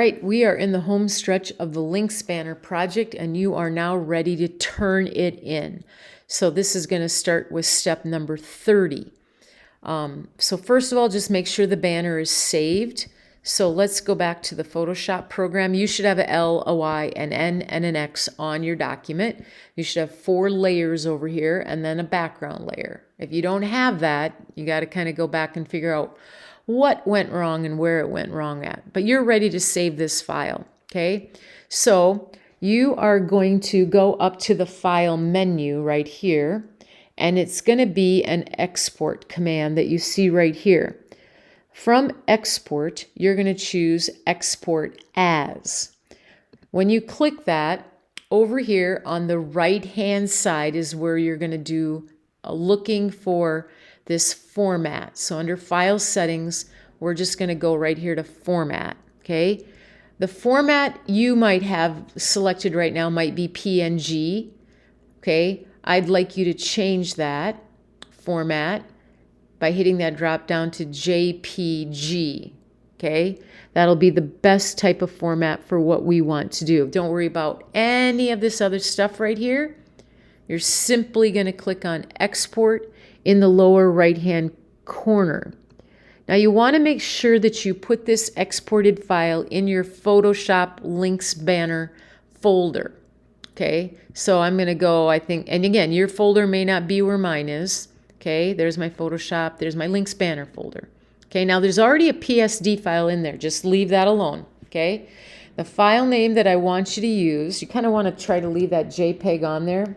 Right, we are in the home stretch of the Lynx banner project, and you are now ready to turn it in. So this is going to start with step number 30. So first of all, just make sure the banner is saved. So let's go back to the Photoshop program. You should have an L, a Y, an N, and an X on your document. You should have 4 layers over here and then a background layer. If you don't have that, you got to kind of go back and figure out what went wrong and where it went wrong at. But you're ready to save this file, okay? So you are going to go up to the File menu right here, and it's going to be an export command that you see right here. From export, you're going to choose Export As. When you click that, over here on the right-hand side is where you're going to do looking for this format. So under File Settings, we're just going to go right here to Format, okay? The format you might have selected right now might be PNG, okay? I'd like you to change that format by hitting that drop down to JPG, okay? That'll be the best type of format for what we want to do. Don't worry about any of this other stuff right here. You're simply going to click on Export in the lower right-hand corner. Now you want to make sure that you put this exported file in your Photoshop Lynx banner folder. Okay, so I'm going to go, I think, and again, your folder may not be where mine is. Okay, there's my Photoshop, there's my Lynx banner folder. Okay, now there's already a PSD file in there. Just leave that alone. Okay, the file name that I want you to use, you kind of want to try to leave that JPEG on there.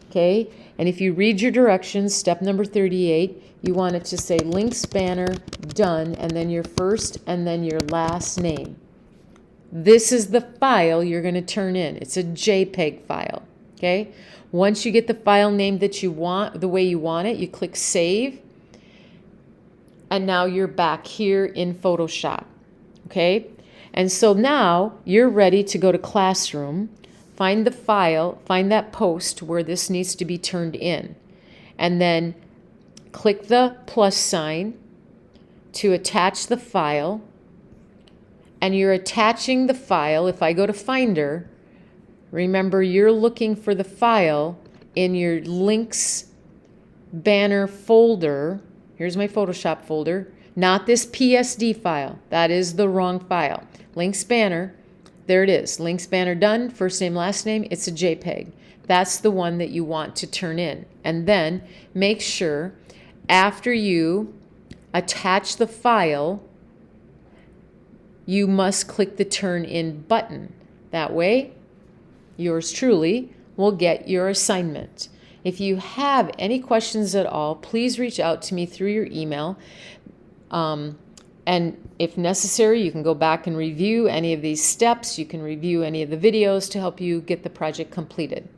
Okay, and if you read your directions, step number 38, you want it to say Lynx banner done, and then your first and then your last name. This is the file you're going to turn in. It's a JPEG file. Okay, once you get the file name that you want, the way you want it, you click Save, and now you're back here in Photoshop. Okay, and so now you're ready to go to Classroom. Find the file, find that post where this needs to be turned in, and then click the plus sign to attach the file, and you're attaching the file. If I go to Finder, remember you're looking for the file in your Lynx banner folder. Here's my Photoshop folder, not this PSD file. That is the wrong file. Lynx banner. There it is, Lynx banner done, first name, last name, it's a JPEG. That's the one that you want to turn in. And then make sure after you attach the file, you must click the Turn In button. That way, yours truly will get your assignment. If you have any questions at all, please reach out to me through your email. And if necessary, you can go back and review any of these steps. You can review any of the videos to help you get the project completed.